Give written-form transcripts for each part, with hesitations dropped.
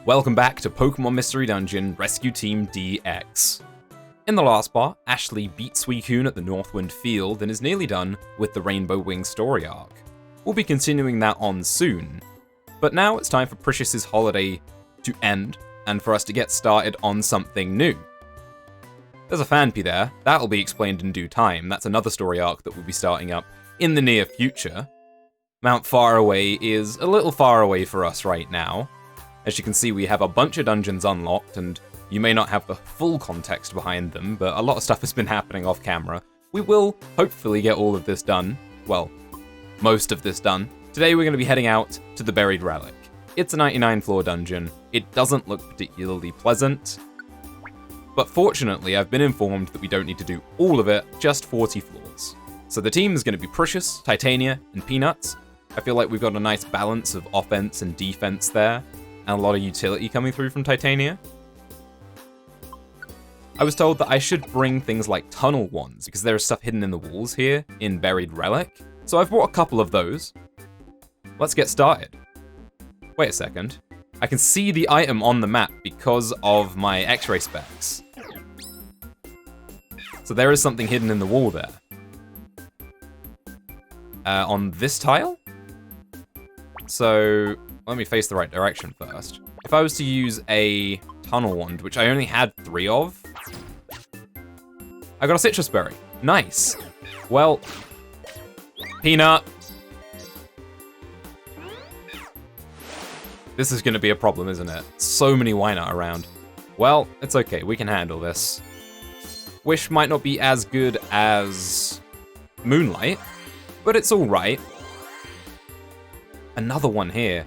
Welcome back to Pokemon Mystery Dungeon Rescue Team DX. In the last part, Ashley beat Suicune at the Northwind Field and is nearly done with the Rainbow Wing story arc. We'll be continuing that on soon, but now it's time for Pricious's holiday to end and for us to get started on something new. There's a Fanpy there, that'll be explained in due time. That's another story arc that we'll be starting up in the near future. Mount Faraway is a little far away for us right now. As you can see, we have a bunch of dungeons unlocked, and you may not have the full context behind them, but a lot of stuff has been happening off camera. We will hopefully get all of this done. Well, most of this done. Today we're going to be heading out to the Buried Relic. It's a 99 floor dungeon. It doesn't look particularly pleasant, but fortunately I've been informed that we don't need to do all of it, just 40 floors. So the team is going to be Pricious, Titania, and Peanuts. I feel like we've got a nice balance of offense and defense there, and a lot of utility coming through from Titania. I was told that I should bring things like tunnel wands, because there is stuff hidden in the walls here in Buried Relic, so I've brought a couple of those. Let's get started. Wait a second. I can see the item on the map because of my X-ray specs. So there is something hidden in the wall there. On this tile? So let me face the right direction first. If I was to use a tunnel wand, which I only had 3 of, I got a citrus berry. Nice. Well, Peanut. This is gonna be a problem, isn't it? So many Wynut around. Well, it's okay, we can handle this. Wish might not be as good as Moonlight, but it's alright. Another one here.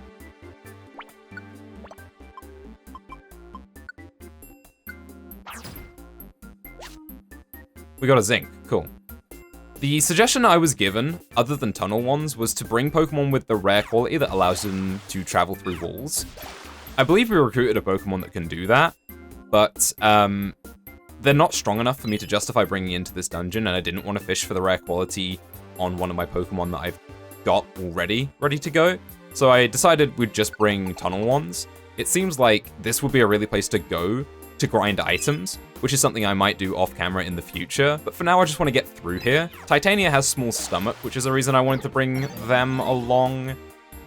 We got a zinc, cool. The suggestion I was given, other than tunnel wands, was to bring Pokemon with the rare quality that allows them to travel through walls. I believe we recruited a Pokemon that can do that, but they're not strong enough for me to justify bringing into this dungeon, and I didn't want to fish for the rare quality on one of my Pokemon that I've got already ready to go. So I decided we'd just bring tunnel wands. It seems like this would be a really place to go to grind items, which is something I might do off camera in the future, but for now I just want to get through here. Titania has small stomach, which is a reason I wanted to bring them along,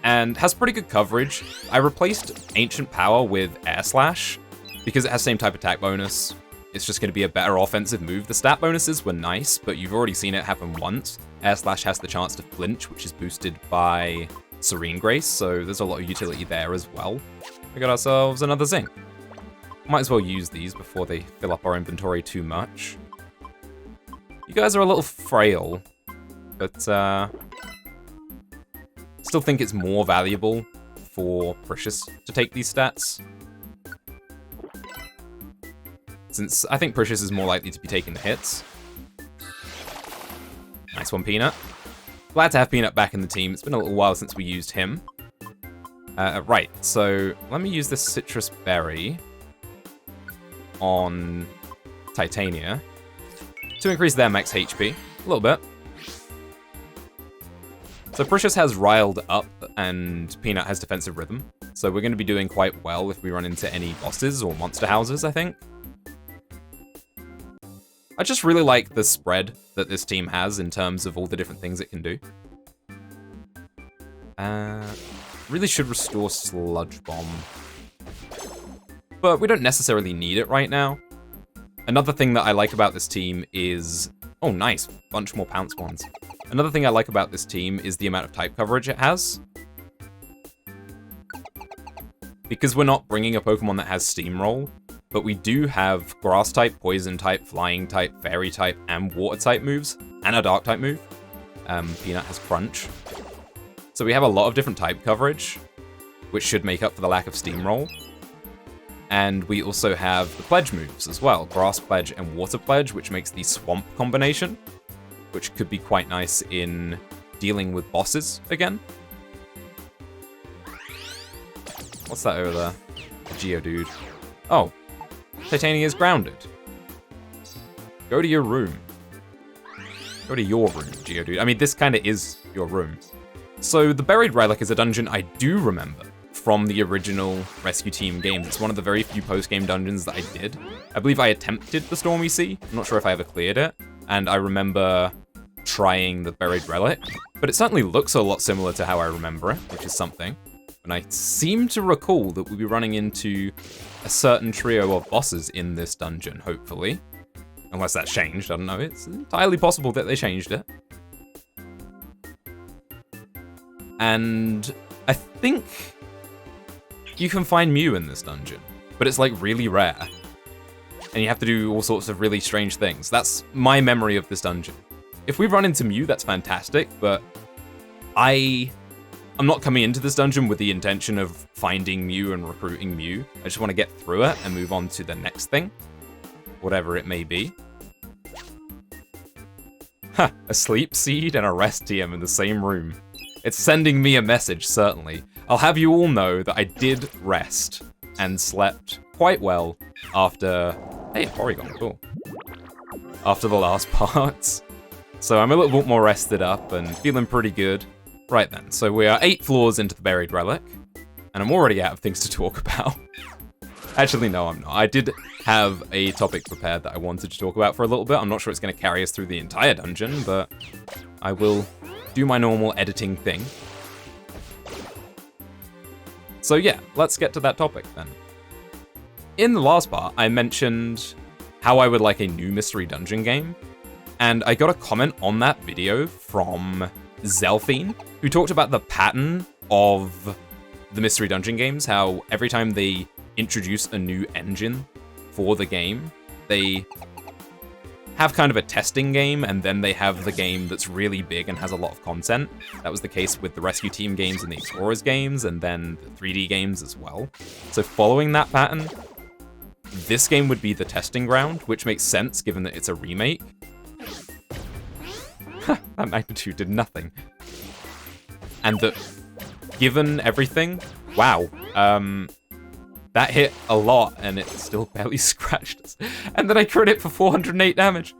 and has pretty good coverage. I replaced Ancient Power with Air Slash, because it has same type attack bonus. It's just going to be a better offensive move. The stat bonuses were nice, but you've already seen it happen once. Air Slash has the chance to flinch, which is boosted by Serene Grace, so there's a lot of utility there as well. We got ourselves another zinc. Might as well use these before they fill up our inventory too much. You guys are a little frail, but still think it's more valuable for Precious to take these stats. Since I think Precious is more likely to be taking the hits. Nice one, Peanut. Glad to have Peanut back in the team. It's been a little while since we used him. Right, so let me use this citrus berry on Titania to increase their max HP a little bit. So Precious has Riled Up and Peanut has Defensive Rhythm. So we're going to be doing quite well if we run into any bosses or monster houses, I think. I just really like the spread that this team has in terms of all the different things it can do. Really should restore Sludge Bomb, but we don't necessarily need it right now. Another thing that I like about this team is... Oh, nice. Bunch more Pounce ones. Another thing I like about this team is the amount of type coverage it has. Because we're not bringing a Pokemon that has Steamroll, but we do have Grass type, Poison type, Flying type, Fairy type, and Water type moves, and a Dark type move. Peanut has Crunch. So we have a lot of different type coverage, which should make up for the lack of Steamroll. And we also have the Pledge moves as well, Grass Pledge and Water Pledge, which makes the Swamp combination, which could be quite nice in dealing with bosses again. What's that over there? A Geodude. Oh, Titania is grounded. Go to your room. Go to your room, Geodude. I mean, this kind of is your room. So the Buried Relic is a dungeon I do remember from the original Rescue Team games. It's one of the very few post-game dungeons that I did. I believe I attempted the Stormy Sea. I'm not sure if I ever cleared it. And I remember trying the Buried Relic, but it certainly looks a lot similar to how I remember it, which is something. And I seem to recall that we'll be running into a certain trio of bosses in this dungeon, hopefully. Unless that's changed, I don't know. It's entirely possible that they changed it. And I think you can find Mew in this dungeon, but it's like really rare. And you have to do all sorts of really strange things. That's my memory of this dungeon. If we run into Mew, that's fantastic, but I'm not coming into this dungeon with the intention of finding Mew and recruiting Mew. I just want to get through it and move on to the next thing, whatever it may be. Ha, a sleep seed and a rest TM in the same room. It's sending me a message, certainly. I'll have you all know that I did rest and slept quite well after... Hey, Porygon, cool. After the last parts. So I'm a little bit more rested up and feeling pretty good. Right then, so we are 8 floors into the Buried Relic, and I'm already out of things to talk about. Actually, no, I'm not. I did have a topic prepared that I wanted to talk about for a little bit. I'm not sure it's going to carry us through the entire dungeon, but I will do my normal editing thing. So yeah, let's get to that topic then. In the last part, I mentioned how I would like a new mystery dungeon game, and I got a comment on that video from Zelfine, who talked about the pattern of the mystery dungeon games, how every time they introduce a new engine for the game, they have kind of a testing game, and then they have the game that's really big and has a lot of content. That was the case with the Rescue Team games and the Explorers games, and then the 3D games as well. So following that pattern, this game would be the testing ground, which makes sense given that it's a remake. That magnitude did nothing. And that, given everything, wow, that hit a lot, and it still barely scratched us. And then I crit it for 408 damage.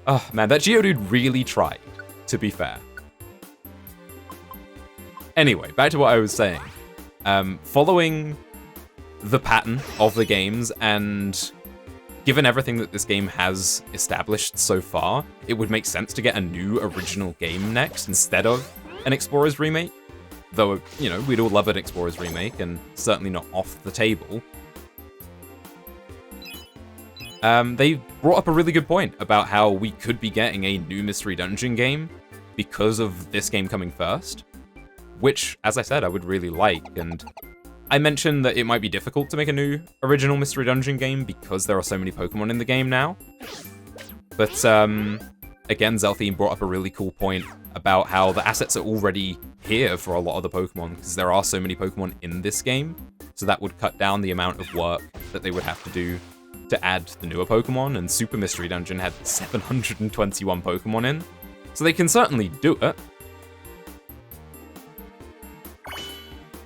Oh, man, that Geodude really tried, to be fair. Anyway, back to what I was saying. Following the pattern of the games, and given everything that this game has established so far, it would make sense to get a new original game next instead of an Explorers remake. Though, you know, we'd all love an Explorers remake, and certainly not off the table. They brought up a really good point about how we could be getting a new Mystery Dungeon game because of this game coming first, which, as I said, I would really like, and I mentioned that it might be difficult to make a new original Mystery Dungeon game because there are so many Pokemon in the game now. But, again, Zelfine brought up a really cool point about how the assets are already here for a lot of the Pokemon, because there are so many Pokemon in this game, so that would cut down the amount of work that they would have to do to add the newer Pokemon, and Super Mystery Dungeon had 721 Pokemon in, so they can certainly do it.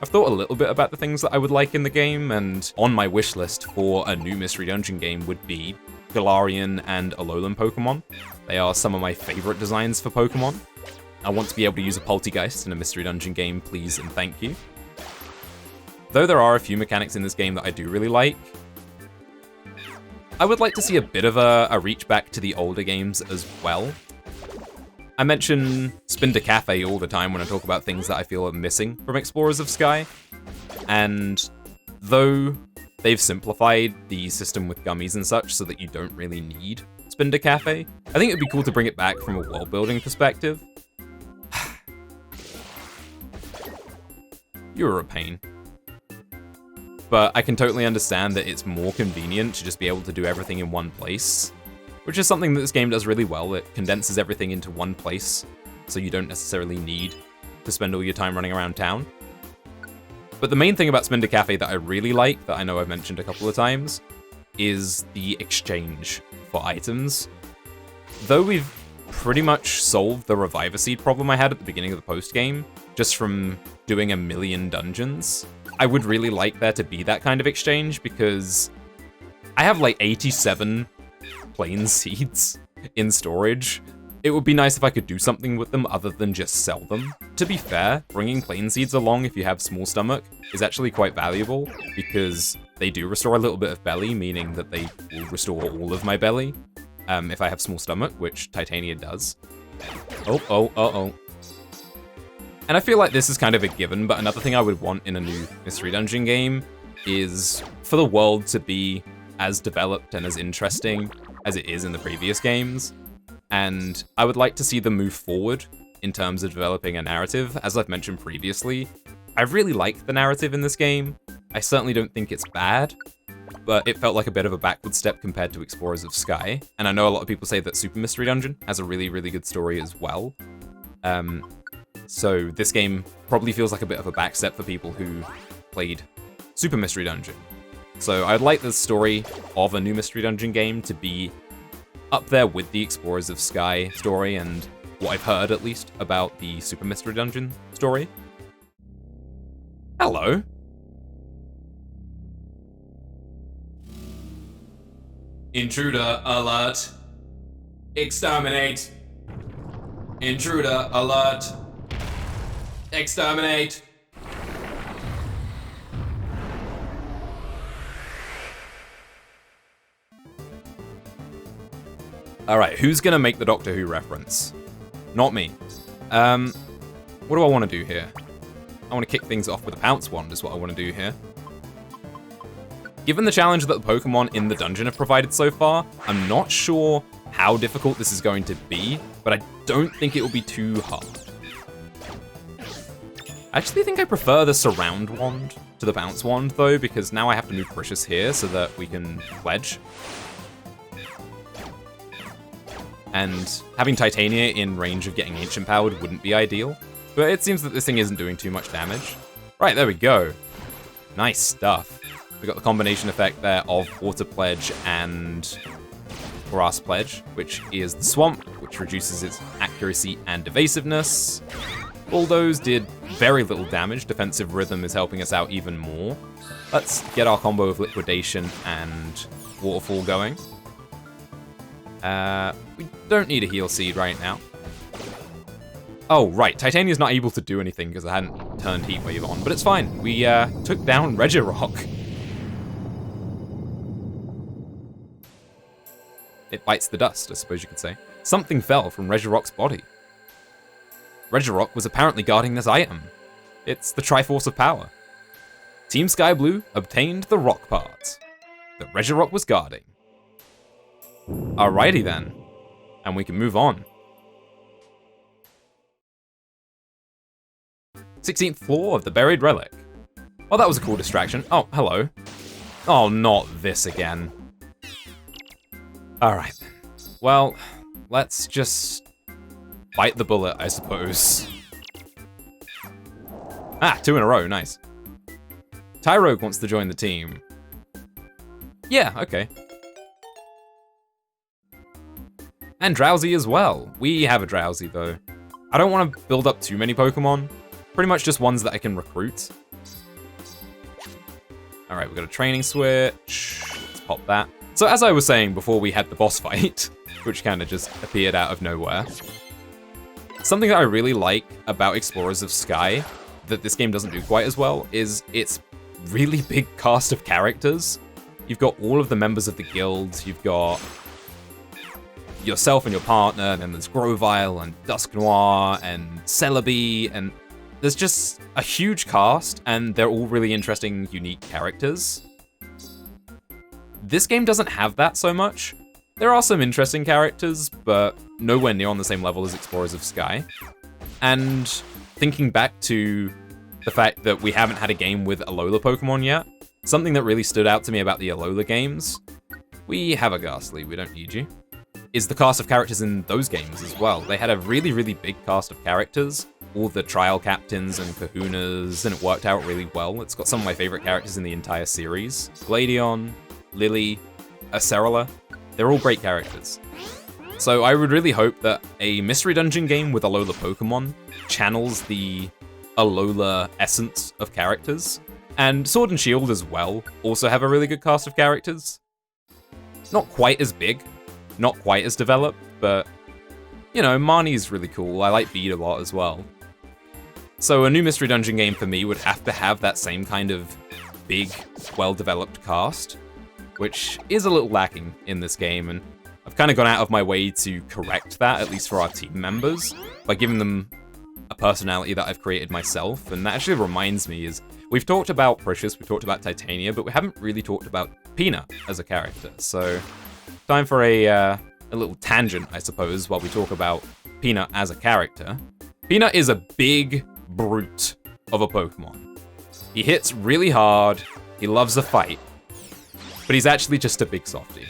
I've thought a little bit about the things that I would like in the game, and on my wish list for a new Mystery Dungeon game would be Galarian and Alolan Pokemon. They are some of my favorite designs for Pokemon. I want to be able to use a Poltegeist in a Mystery Dungeon game, please and thank you. Though there are a few mechanics in this game that I do really like, I would like to see a bit of a reach back to the older games as well. I mention Spinder Cafe all the time when I talk about things that I feel are missing from Explorers of Sky, and though they've simplified the system with gummies and such so that you don't really need Spinder Cafe, I think it'd be cool to bring it back from a world-building perspective. You're a pain. But I can totally understand that it's more convenient to just be able to do everything in one place, which is something that this game does really well. It condenses everything into one place, so you don't necessarily need to spend all your time running around town. But the main thing about Spinder Cafe that I really like, that I know I've mentioned a couple of times, is the exchange for items. Though we've pretty much solved the Reviver Seed problem I had at the beginning of the post-game, just from doing a million dungeons, I would really like there to be that kind of exchange, because I have like 87 plain seeds in storage, It would be nice if I could do something with them other than just sell them. To be fair, bringing plain seeds along if you have small stomach is actually quite valuable because they do restore a little bit of belly, meaning that they will restore all of my belly if I have small stomach, which Titania does. Oh. And I feel like this is kind of a given, but another thing I would want in a new Mystery Dungeon game is for the world to be as developed and as interesting as it is in the previous games. And I would like to see them move forward in terms of developing a narrative. As I've mentioned previously, I really like the narrative in this game. I certainly don't think it's bad, but it felt like a bit of a backward step compared to Explorers of Sky. And I know a lot of people say that Super Mystery Dungeon has a really, really good story as well. So this game probably feels like a bit of a back step for people who played Super Mystery Dungeon. So I'd like the story of a new Mystery Dungeon game to be up there with the Explorers of Sky story and what I've heard, at least, about the Super Mystery Dungeon story. Hello. Intruder alert. Exterminate. Intruder alert. Exterminate. Alright, who's gonna make the Doctor Who reference? Not me. What do I want to do here? I want to kick things off with a Pounce Wand is what I want to do here. Given the challenge that the Pokemon in the dungeon have provided so far, I'm not sure how difficult this is going to be, but I don't think it will be too hard. I actually think I prefer the Surround Wand to the Bounce Wand, though, because now I have to move Pricious here so that we can pledge. And having Titania in range of getting Ancient Powered wouldn't be ideal, but it seems that this thing isn't doing too much damage. Right, there we go. Nice stuff. We got the combination effect there of Water Pledge and Grass Pledge, which is the Swamp, which reduces its accuracy and evasiveness. All those did very little damage. Defensive Rhythm is helping us out even more. Let's get our combo of Liquidation and Waterfall going. We don't need a Heal Seed right now. Oh, right. Titania's not able to do anything because I hadn't turned Heat Wave on, but it's fine. We took down Regirock. It bites the dust, I suppose you could say. Something fell from Regirock's body. Regirock was apparently guarding this item. It's the Triforce of Power. Team Sky Blue obtained the rock parts that Regirock was guarding. Alrighty then, and we can move on. 16th floor of the Buried Relic. Oh, that was a cool distraction. Oh, hello. Oh, not this again. Alright. Well, let's just bite the bullet, I suppose. Ah, 2 in a row, nice. Tyrogue wants to join the team. Yeah, okay. And Drowsy as well. We have a Drowsy, though. I don't want to build up too many Pokemon. Pretty much just ones that I can recruit. Alright, we've got a Training Switch. Let's pop that. So as I was saying before we had the boss fight, which kind of just appeared out of nowhere, something that I really like about Explorers of Sky, that this game doesn't do quite as well, is its really big cast of characters. You've got all of the members of the guild, you've got yourself and your partner, and then there's Grovyle and Dusknoir and Celebi, and there's just a huge cast, and they're all really interesting, unique characters. This game doesn't have that so much. There are some interesting characters, but nowhere near on the same level as Explorers of Sky. And thinking back to the fact that we haven't had a game with Alola Pokemon yet, something that really stood out to me about the Alola games, we have a Ghastly, we don't need you, is the cast of characters in those games as well. They had a really, really big cast of characters, all the trial captains and kahunas, and it worked out really well. It's got some of my favorite characters in the entire series. Gladion, Lily, Acerola, they're all great characters. So I would really hope that a Mystery Dungeon game with Alola Pokemon channels the Alola essence of characters. And Sword and Shield as well also have a really good cast of characters. Not quite as big, not quite as developed, but you know, Marnie's really cool. I like Bede a lot as well. So a new Mystery Dungeon game for me would have to have that same kind of big, well-developed cast, which is a little lacking in this game, and I've kind of gone out of my way to correct that, at least for our team members, by giving them a personality that I've created myself. And that actually reminds me is, we've talked about Pricious, we've talked about Titania, but we haven't really talked about Peanut as a character. So time for a little tangent, I suppose, while we talk about Peanut as a character. Peanut is a big brute of a Pokemon. He hits really hard, he loves a fight, but he's actually just a big softie.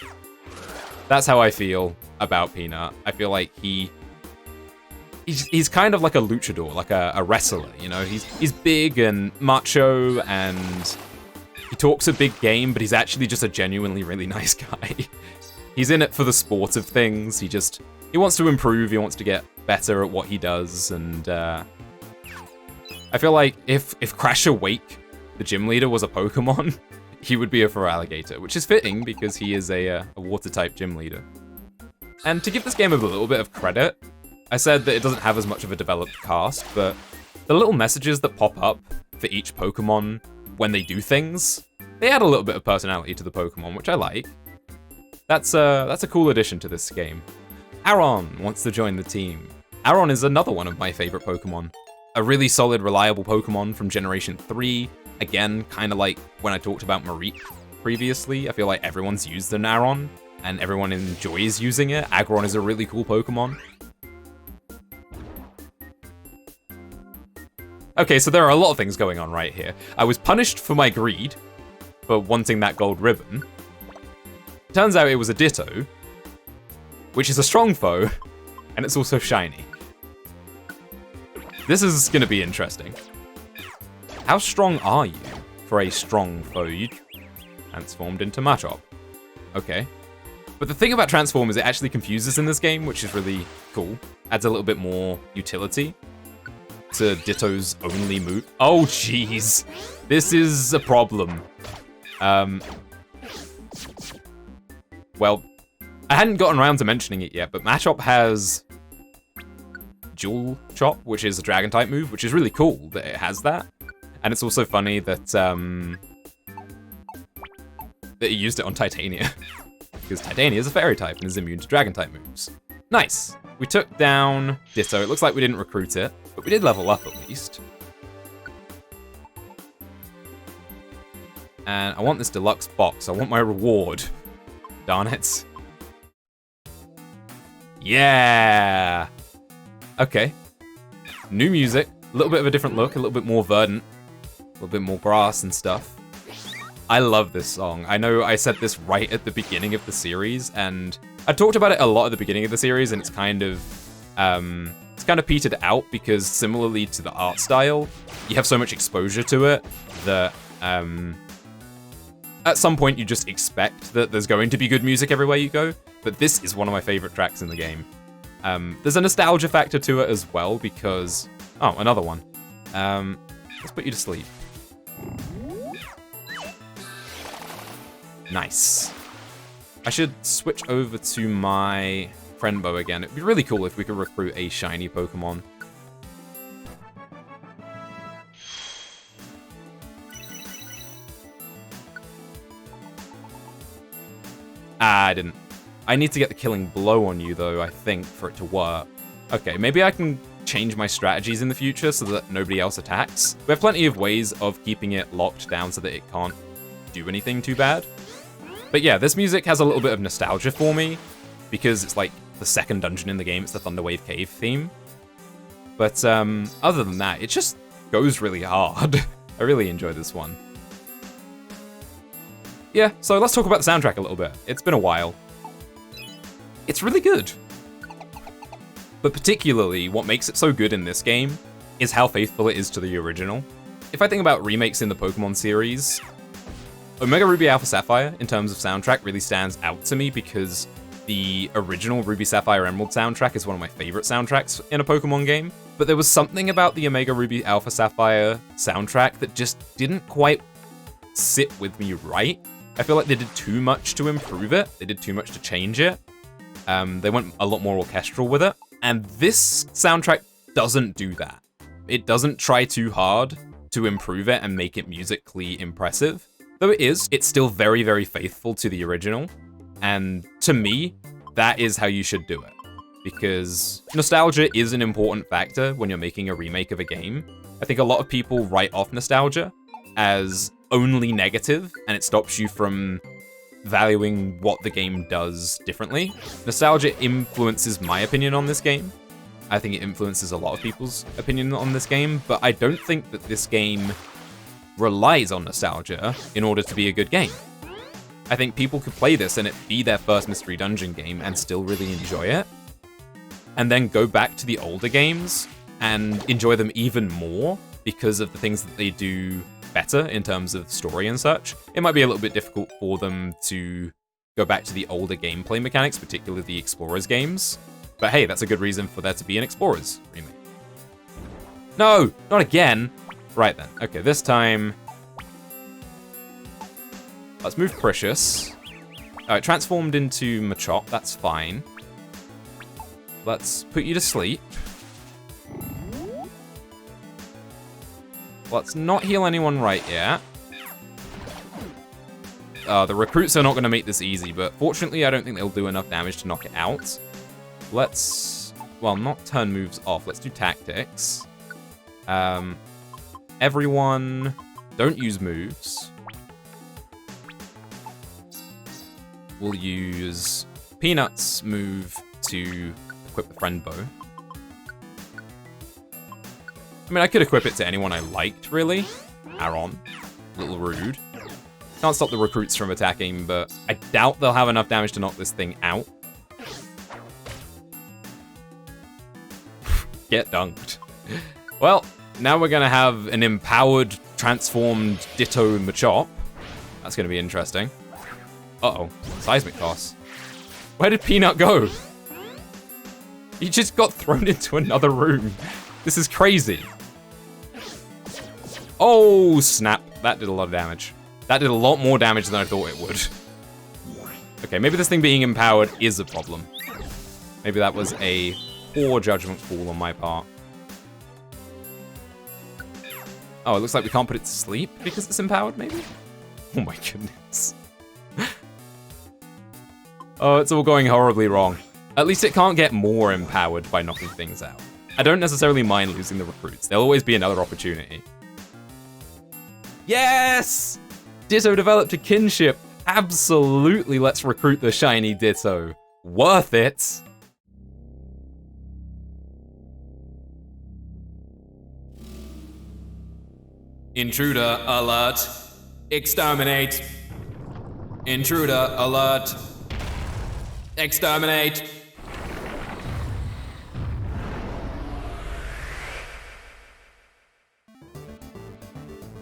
That's how I feel about Peanut. I feel like he's kind of like a luchador, like a wrestler, you know? He's big and macho, and he talks a big game, but he's actually just a genuinely really nice guy. He's in it for the sport of things. He wants to improve, he wants to get better at what he does, and I feel like if Crasher Wake, the gym leader, was a Pokemon, he would be a Feraligatr, which is fitting because he is a water-type gym leader. And to give this game a little bit of credit, I said that it doesn't have as much of a developed cast, but the little messages that pop up for each Pokemon when they do things, they add a little bit of personality to the Pokemon, which I like. That's a cool addition to this game. Aron wants to join the team. Aron is another one of my favorite Pokemon. A really solid, reliable Pokemon from Generation 3. Again, kind of like when I talked about Mareep previously. I feel like everyone's used an Aron, and everyone enjoys using it. Aggron is a really cool Pokemon. Okay, so there are a lot of things going on right here. I was punished for my greed, for wanting that gold ribbon. Turns out it was a Ditto, which is a strong foe, and it's also shiny. This is going to be interesting. How strong are you for a strong foe? You transformed into Machop. Okay. But the thing about Transform is it actually confuses in this game, which is really cool. Adds a little bit more utility to Ditto's only move. Oh, jeez. This is a problem. Well, I hadn't gotten around to mentioning it yet, but Machop has Dual Chop, which is a Dragon-type move, which is really cool that it has that. And it's also funny that that he used it on Titania, because Titania is a Fairy-type and is immune to Dragon-type moves. Nice. We took down Ditto. It looks like we didn't recruit it, but we did level up at least. And I want this deluxe box. I want my reward. Darn it. Yeah! Okay. New music. A little bit of a different look. A little bit more verdant. A little bit more grass and stuff. I love this song. I know I said this right at the beginning of the series, and I talked about it a lot at the beginning of the series, and it's kind of petered out because similarly to the art style, you have so much exposure to it that at some point you just expect that there's going to be good music everywhere you go. But this is one of my favorite tracks in the game. There's a nostalgia factor to it as well because... Oh, another one. Let's put you to sleep. Nice. I should switch over to my friend Bo again. It'd be really cool if we could recruit a shiny Pokemon. Ah, I didn't. I need to get the Killing Blow on you, though, I think, for it to work. Okay, maybe I can change my strategies in the future so that nobody else attacks. We have plenty of ways of keeping it locked down so that it can't do anything too bad. But yeah, this music has a little bit of nostalgia for me, because it's like the second dungeon in the game. It's the Thunderwave Cave theme. But other than that, it just goes really hard. I really enjoy this one. Yeah, so let's talk about the soundtrack a little bit. It's been a while. It's really good. But particularly, what makes it so good in this game is how faithful it is to the original. If I think about remakes in the Pokemon series, Omega Ruby Alpha Sapphire, in terms of soundtrack, really stands out to me because the original Ruby Sapphire Emerald soundtrack is one of my favorite soundtracks in a Pokemon game. But there was something about the Omega Ruby Alpha Sapphire soundtrack that just didn't quite sit with me right. I feel like they did too much to improve it. They did too much to change it. They went a lot more orchestral with it. And this soundtrack doesn't do that. It doesn't try too hard to improve it and make it musically impressive. Though it's still very, very faithful to the original. And to me, that is how you should do it. Because nostalgia is an important factor when you're making a remake of a game. I think a lot of people write off nostalgia as only negative, and it stops you from valuing what the game does differently. Nostalgia influences my opinion on this game. I think it influences a lot of people's opinion on this game, but I don't think that this game relies on nostalgia in order to be a good game. I think people could play this and it be their first Mystery Dungeon game and still really enjoy it, and then go back to the older games and enjoy them even more because of the things that they do better in terms of story and such. It might be a little bit difficult for them to go back to the older gameplay mechanics, particularly the Explorers games. But hey, that's a good reason for there to be an Explorers remake. No, not again. Right then. Okay, this time, let's move Pricious. It transformed into Machop, that's fine. Let's put you to sleep. Let's not heal anyone right yet. The recruits are not going to make this easy, but fortunately I don't think they'll do enough damage to knock it out. Let's, well, not turn moves off. Let's do tactics. Everyone, don't use moves. We'll use Peanut's move to equip the friend bow. I mean, I could equip it to anyone I liked, really. Aaron. A little rude. Can't stop the recruits from attacking, but I doubt they'll have enough damage to knock this thing out. Get dunked. Well, now we're gonna have an empowered, transformed Ditto Machop. That's gonna be interesting. Uh-oh. Seismic toss. Where did Peanut go? He just got thrown into another room. This is crazy. Oh, snap. That did a lot of damage. That did a lot more damage than I thought it would. Okay, maybe this thing being empowered is a problem. Maybe that was a poor judgment call on my part. Oh, it looks like we can't put it to sleep because it's empowered, maybe? Oh my goodness. Oh, it's all going horribly wrong. At least it can't get more empowered by knocking things out. I don't necessarily mind losing the recruits. There'll always be another opportunity. Yes! Ditto developed a kinship. Absolutely, let's recruit the shiny Ditto. Worth it. Intruder alert. Exterminate. Intruder alert. Exterminate.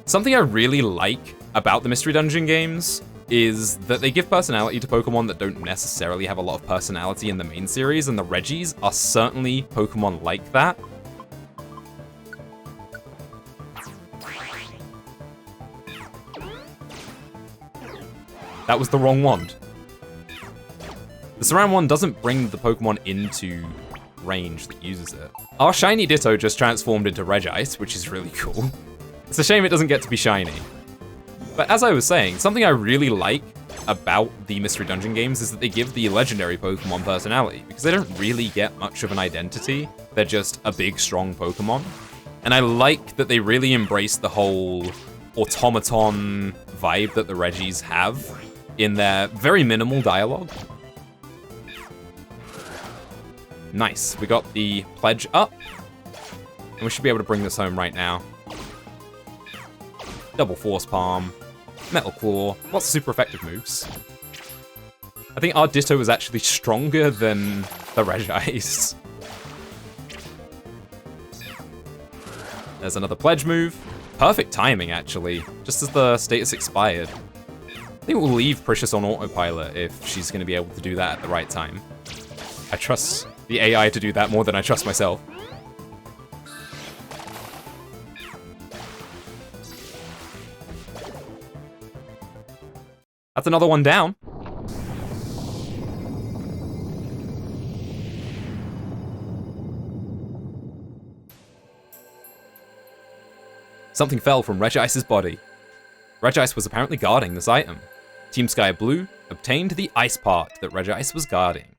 Something I really like about the Mystery Dungeon games is that they give personality to Pokemon that don't necessarily have a lot of personality in the main series, and the Regis are certainly Pokemon like that. That was the wrong wand. The Surround wand doesn't bring the Pokemon into range that uses it. Our shiny Ditto just transformed into Regis, which is really cool. It's a shame it doesn't get to be shiny. But as I was saying, something I really like about the Mystery Dungeon games is that they give the legendary Pokemon personality, because they don't really get much of an identity. They're just a big, strong Pokemon. And I like that they really embrace the whole automaton vibe that the Regis have in their very minimal dialogue. Nice, we got the pledge up, and we should be able to bring this home right now. Double Force Palm, Metal Claw, lots of super effective moves. I think our Ditto is actually stronger than the Regis. There's another pledge move. Perfect timing, actually, just as the status expired. I think we'll leave Pricious on autopilot if she's going to be able to do that at the right time. I trust the AI to do that more than I trust myself. That's another one down. Something fell from Regis's body. Regis was apparently guarding this item. Team Sky Blue obtained the ice part that Regis was guarding.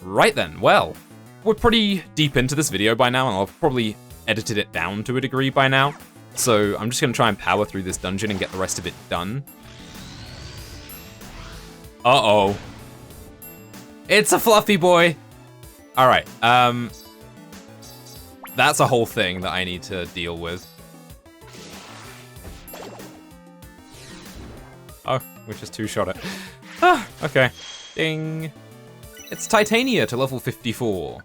Right then, well, we're pretty deep into this video by now, and I've probably edited it down to a degree by now. So I'm just gonna try and power through this dungeon and get the rest of it done. Uh-oh. It's a fluffy boy. All right, that's a whole thing that I need to deal with. Oh, we just two-shot it. Ah, okay. Ding. It's Titania to level 54.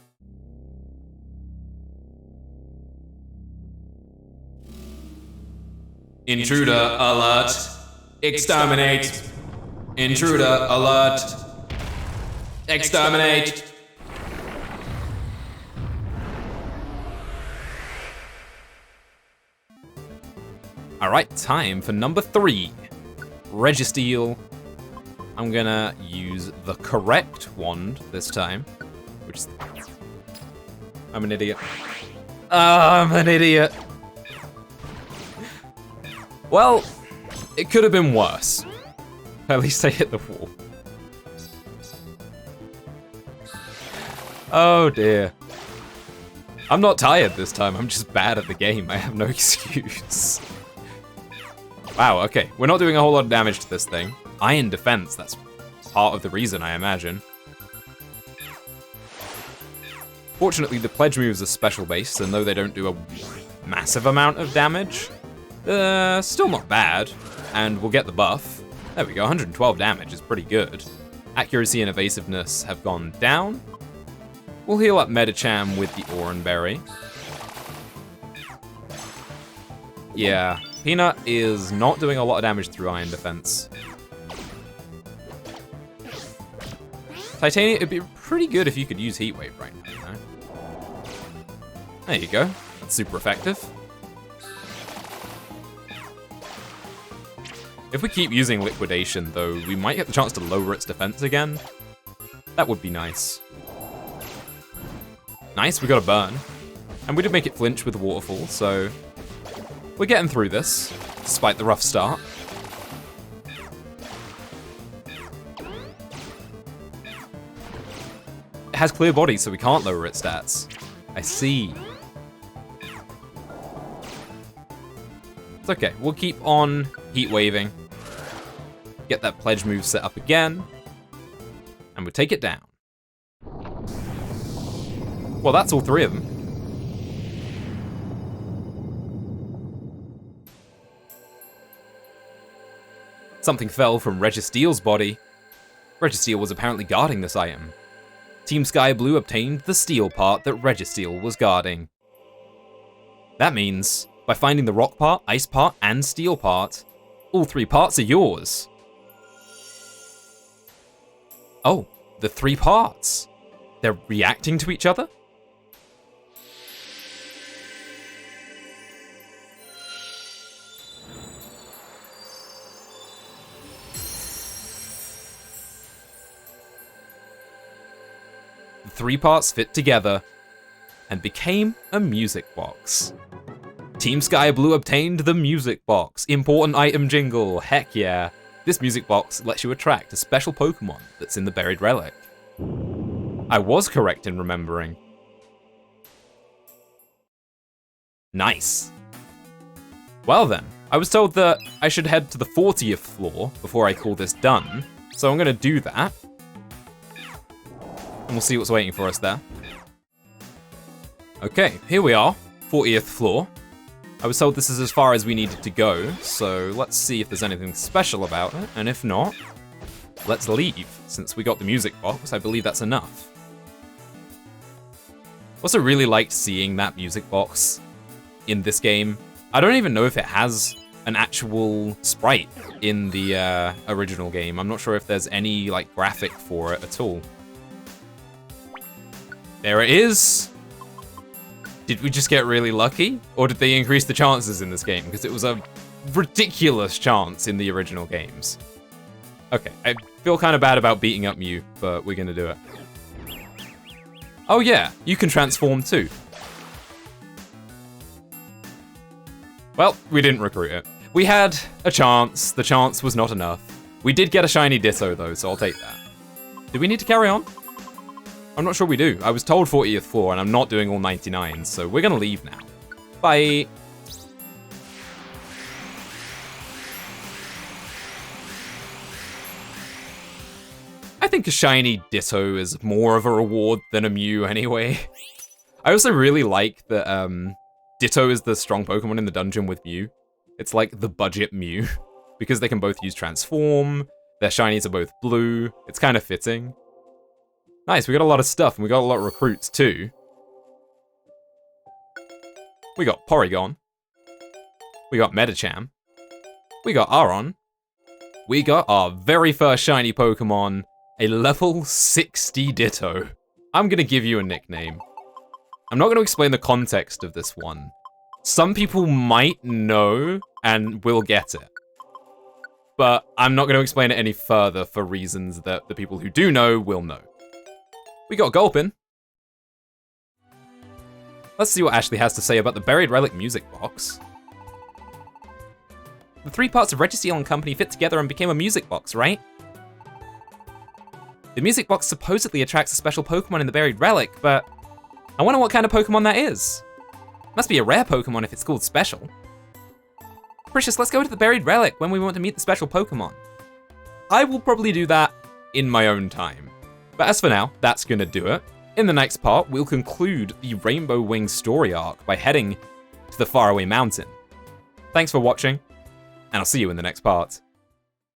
Intruder alert. Exterminate. Intruder alert. Exterminate. Alright, time for number 3. Regis. I'm gonna use the correct wand this time, which is... I'm an idiot. I'm an idiot. Well, it could have been worse. At least I hit the wall. Oh dear. I'm not tired this time, I'm just bad at the game. I have no excuse. Wow, okay. We're not doing a whole lot of damage to this thing. Iron defense, that's part of the reason, I imagine. Fortunately, the pledge moves are special based, and though they don't do a massive amount of damage, still not bad. And we'll get the buff. There we go, 112 damage is pretty good. Accuracy and evasiveness have gone down. We'll heal up Medicham with the Oran Berry. Yeah, Peanut is not doing a lot of damage through Iron Defense. Titania, it'd be pretty good if you could use Heat Wave right now, you know? There you go, that's super effective. If we keep using Liquidation, though, we might get the chance to lower its defense again. That would be nice. Nice, we got a burn. And we did make it flinch with the waterfall, so... we're getting through this, despite the rough start. It has clear body, so we can't lower its stats. I see. It's okay, we'll keep on heat waving. Get that pledge move set up again. And we'll take it down. Well, that's all 3 of them. Something fell from Registeel's body. Registeel was apparently guarding this item. Team Sky Blue obtained the steel part that Registeel was guarding. That means, by finding the rock part, ice part, and steel part, all 3 parts are yours. Oh, the 3 parts. They're reacting to each other? The 3 parts fit together and became a music box. Team Sky Blue obtained the music box. Important item jingle, heck yeah. This music box lets you attract a special Pokémon that's in the Buried Relic. I was correct in remembering. Nice. Well then, I was told that I should head to the 40th floor before I call this done, so I'm gonna do that. And we'll see what's waiting for us there. Okay, here we are, 40th floor. I was told this is as far as we needed to go, so let's see if there's anything special about it, and if not, let's leave. Since we got the music box, I believe that's enough. Also really liked seeing that music box in this game. I don't even know if it has an actual sprite in the original game. I'm not sure if there's any like graphic for it at all. There it is! Did we just get really lucky? Or did they increase the chances in this game? Because it was a ridiculous chance in the original games. Okay, I Feel kind of bad about beating up Mew, but we're gonna do it. Oh yeah, you can transform too. Well, we didn't recruit it. We had a chance. The chance was not enough. We did get a shiny Ditto though, so I'll take that. Do we need to carry on? I'm not sure we do. I was told 40th floor, and I'm not doing all 99, so we're gonna leave now. Bye. I think a shiny Ditto is more of a reward than a Mew anyway. I also really like that Ditto is the strong Pokemon in the dungeon with Mew. It's like the budget Mew, because they can both use Transform, their shinies are both blue, it's kind of fitting. Nice, we got a lot of stuff, and we got a lot of recruits too. We got Porygon. We got Medicham. We got Aron. We got our very first shiny Pokemon, a level 60 Ditto. I'm gonna give you a nickname. I'm not gonna explain the context of this one. Some people might know and will get it. But I'm not gonna explain it any further for reasons that the people who do know will know. We got Gulpin. Let's see what Ashley has to say about the Buried Relic music box. The 3 parts of Regis and Company fit together and became a music box, right? The music box supposedly attracts a special Pokemon in the Buried Relic, but I wonder what kind of Pokemon that is. Must be a rare Pokemon if it's called special. Precious, let's go to the Buried Relic when we want to meet the special Pokemon. I will probably do that in my own time. But as for now, that's gonna do it. In the next part, we'll conclude the Rainbow Wing story arc by heading to the faraway mountain. Thanks for watching, and I'll see you in the next part.